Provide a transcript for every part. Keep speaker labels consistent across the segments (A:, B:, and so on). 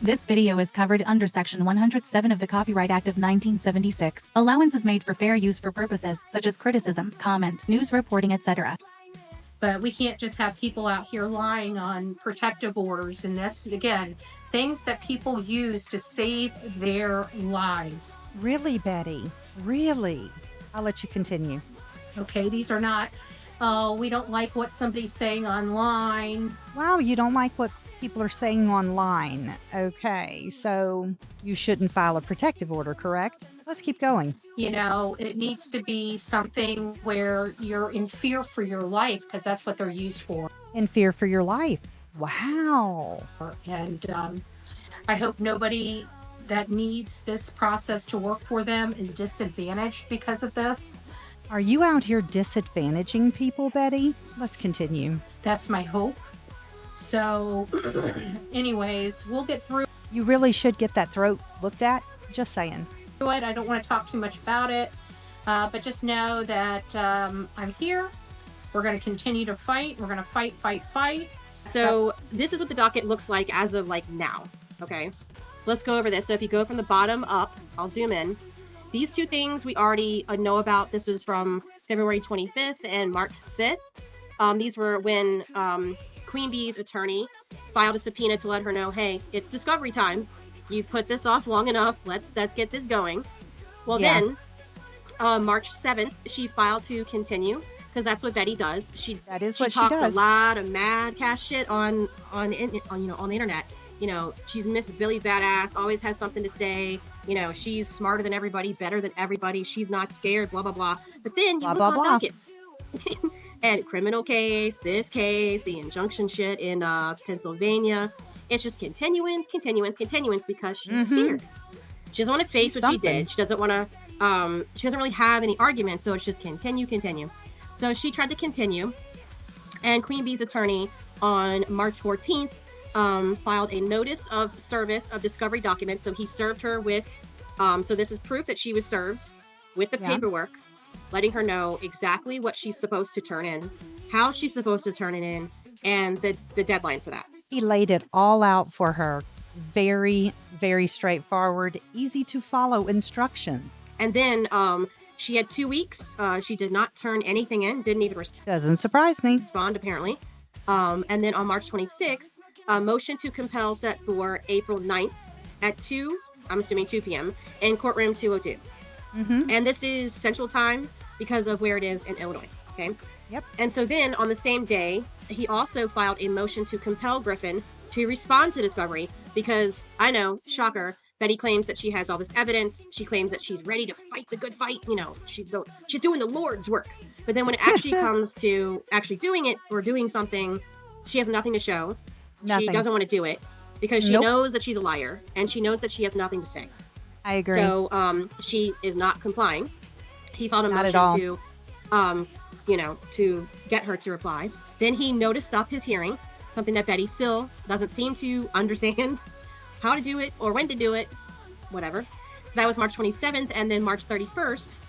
A: This video is covered under Section 107 of the Copyright Act of 1976. Allowance is made for fair use for purposes such as criticism, comment, news reporting, etc.
B: But we can't just have people out here lying on protective orders. And that's, again, things that people use to save their lives.
C: Really, Betty? Really? I'll let you continue.
B: Okay, these are not, we don't like what somebody's saying online.
C: Wow, you don't like what people are saying online. Okay, so you shouldn't file a protective order, correct? Let's keep going.
B: You know, it needs to be something where you're in fear for your life, because that's what they're used for.
C: In fear for your life. Wow.
B: And I hope nobody that needs this process to work for them is disadvantaged because of this.
C: Are you out here disadvantaging people, Betty? Let's continue.
B: That's my hope. So anyways, we'll get through
C: You really should get that throat looked at. Just saying.
B: it. I don't want to talk too much about it, but just know that I'm here. We're going to continue to fight. We're going to fight.
D: So this is what the docket looks like as of like now. Okay. So let's go over this. So if you go from the bottom up, I'll zoom in. These two things we already know about. This is from February 25th and March 5th. These were when QueenBee's attorney filed a subpoena to let her know, hey, it's discovery time. You've put this off long enough. Let's get this going. Well, then March 7th, she filed to continue, because that's what Betty does. She talks a lot of mad cash shit on the internet. You know, she's Miss Billy Badass, always has something to say. You know, she's smarter than everybody, better than everybody. She's not scared, blah, blah, blah. But then you look on dockets. And criminal case, this case, the injunction shit in Pennsylvania. It's just continuance, because she's scared. She doesn't want to face what she did. She doesn't want to, she doesn't really have any arguments. So it's just continue. So she tried to continue. And QueenBee's attorney on March 14th filed a notice of service of discovery documents. So he served her with, so this is proof that she was served with the paperwork, letting her know exactly what she's supposed to turn in, how she's supposed to turn it in, and the deadline for that.
C: He laid it all out for her. Very, very straightforward, easy to follow instruction.
D: And then she had 2 weeks. She did not turn anything in, didn't even
C: Doesn't surprise me.
D: respond, apparently. And then on March 26th, a motion to compel set for April 9th at 2 p.m. in courtroom 202. And this is Central Time because of where it is in Illinois. Okay.
C: Yep.
D: And so then on the same day, he also filed a motion to compel Griffin to respond to discovery, because I know, shocker, Betty claims that she has all this evidence. She claims that she's ready to fight the good fight. You know, she's doing the Lord's work. But then when it actually comes to actually doing it or doing something, she has nothing to show. She doesn't want to do it because she knows that she's a liar, and she knows that she has nothing to say.
C: I agree.
D: So she is not complying. He filed a motion to get her to reply. Then he noticed up his hearing, something that Betty still doesn't seem to understand how to do it or when to do it, whatever. So that was March 27th. And then March 31st,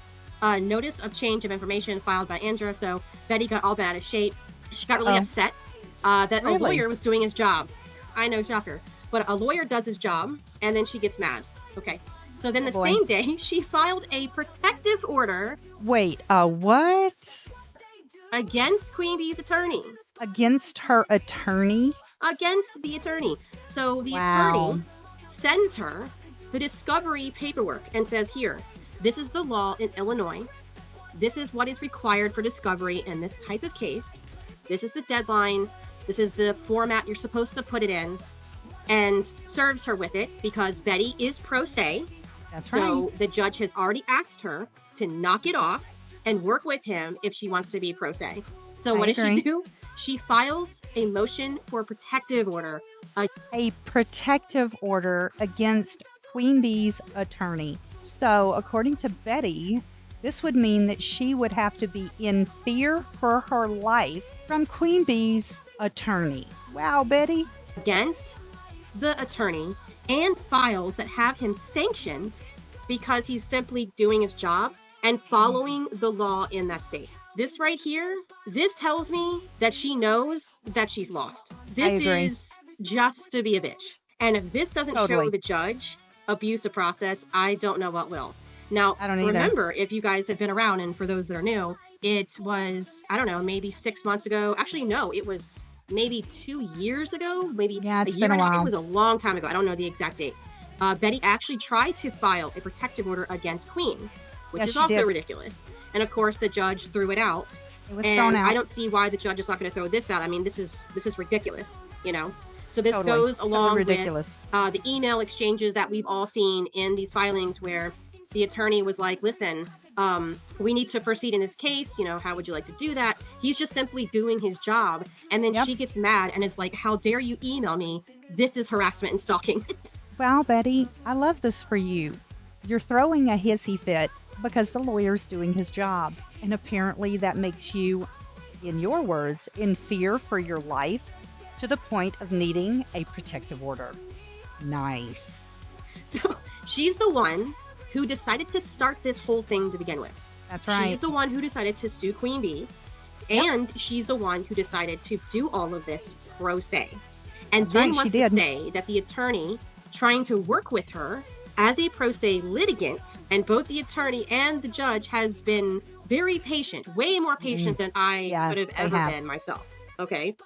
D: notice of change of information filed by Andrea. So Betty got all bad as shape. She got really upset that a lawyer was doing his job. I know, shocker. But a lawyer does his job, and then she gets mad. Okay. So then same day, she filed a protective order.
C: Wait, what?
D: Against QueenBee's attorney.
C: Against her attorney?
D: Against the attorney. So the attorney sends her the discovery paperwork and says, here, this is the law in Illinois. This is what is required for discovery in this type of case. This is the deadline. This is the format you're supposed to put it in. And serves her with it because Betty is pro se.
C: That's right.
D: So the judge has already asked her to knock it off and work with him if she wants to be pro se. So what does she do? She files a motion for a protective order.
C: A protective order against QueenBee's attorney. So according to Betty, this would mean that she would have to be in fear for her life from QueenBee's attorney. Wow, Betty.
D: Against the attorney and files that have him sanctioned because he's simply doing his job and following the law in that state. This right here, this tells me that she knows that she's lost. This is just to be a bitch. And if this doesn't show
C: Totally.
D: the judge abuse of process, I don't know what will. Now,
C: I don't either.
D: remember, if you guys have been around, and for those that are new, it was, I don't know, maybe 6 months ago. Actually, no, it was maybe 2 years ago, maybe
C: Yeah,
D: a
C: it's
D: year
C: been a
D: and a half.
C: while.
D: It was a long time ago. I don't know the exact date. Betty actually tried to file a protective order against Queen, which
C: Yes,
D: is
C: she
D: also
C: did.
D: ridiculous. And of course, the judge threw it out.
C: It was
D: And
C: thrown out.
D: I don't see why the judge is not going to throw this out. I mean, this is ridiculous, you know. So this
C: Totally.
D: goes along
C: ridiculous.
D: with the email exchanges that we've all seen in these filings, where the attorney was like, "Listen, we need to proceed in this case. You know, how would you like to do that?" He's just simply doing his job, and then
C: Yep.
D: she gets mad and is like, "How dare you email me? This is harassment and stalking."
C: Well, Betty, I love this for you. You're throwing a hissy fit because the lawyer's doing his job. And apparently that makes you, in your words, in fear for your life to the point of needing a protective order. Nice.
D: So she's the one who decided to start this whole thing to begin with.
C: That's right.
D: She's the one who decided to sue QueenBee, and she's the one who decided to do all of this pro se. And
C: That's
D: then
C: right, she
D: wants to
C: did.
D: say that the attorney trying to work with her as a pro se litigant, and both the attorney and the judge has been very patient, way more patient than I
C: Yeah,
D: would have
C: they
D: ever
C: have.
D: been myself. Okay.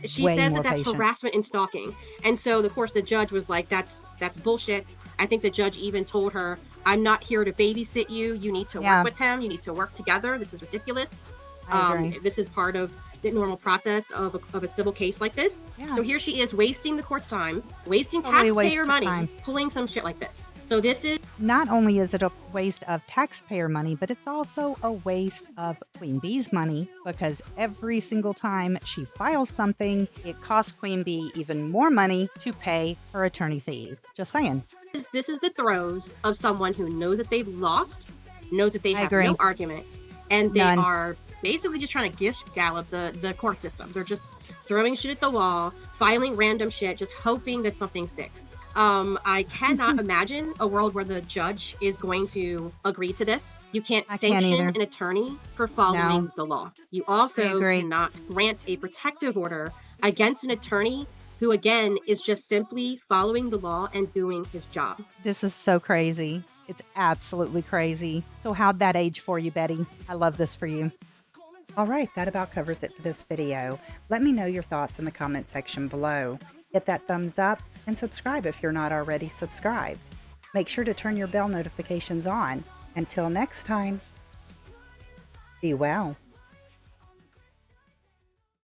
D: She
C: Way
D: says
C: more
D: that that's
C: patient.
D: harassment and stalking. And so, of course, the judge was like, that's bullshit. I think the judge even told her, "I'm not here to babysit you. You need to
C: Yeah.
D: work with him. You need to work together. This is ridiculous.
C: I agree.
D: This is part of the normal process of a civil case like this."
C: Yeah.
D: So here she is wasting the court's time, wasting
C: Totally a waste
D: taxpayer
C: of
D: money,
C: time.
D: pulling some shit like this. So this is
C: Not only is it a waste of taxpayer money, but it's also a waste of QueenBee's money because every single time she files something, it costs QueenBee even more money to pay her attorney fees. Just saying.
D: this is the throes of someone who knows that they've lost, knows that they
C: I
D: have
C: agree.
D: no argument, and they
C: None.
D: are basically just trying to gish gallop the court system. They're just throwing shit at the wall, filing random shit, just hoping that something sticks. I cannot imagine a world where the judge is going to agree to this. You can't
C: I can't
D: sanction
C: either.
D: an attorney for following
C: No.
D: the law. You
C: I
D: also
C: agree.
D: cannot grant a protective order against an attorney who, again, is just simply following the law and doing his job.
C: This is so crazy. It's absolutely crazy. So how'd that age for you, Betty? I love this for you. All right, that about covers it for this video. Let me know your thoughts in the comment section below. Hit that thumbs up and subscribe if you're not already subscribed. Make sure to turn your bell notifications on. Until next time, be well.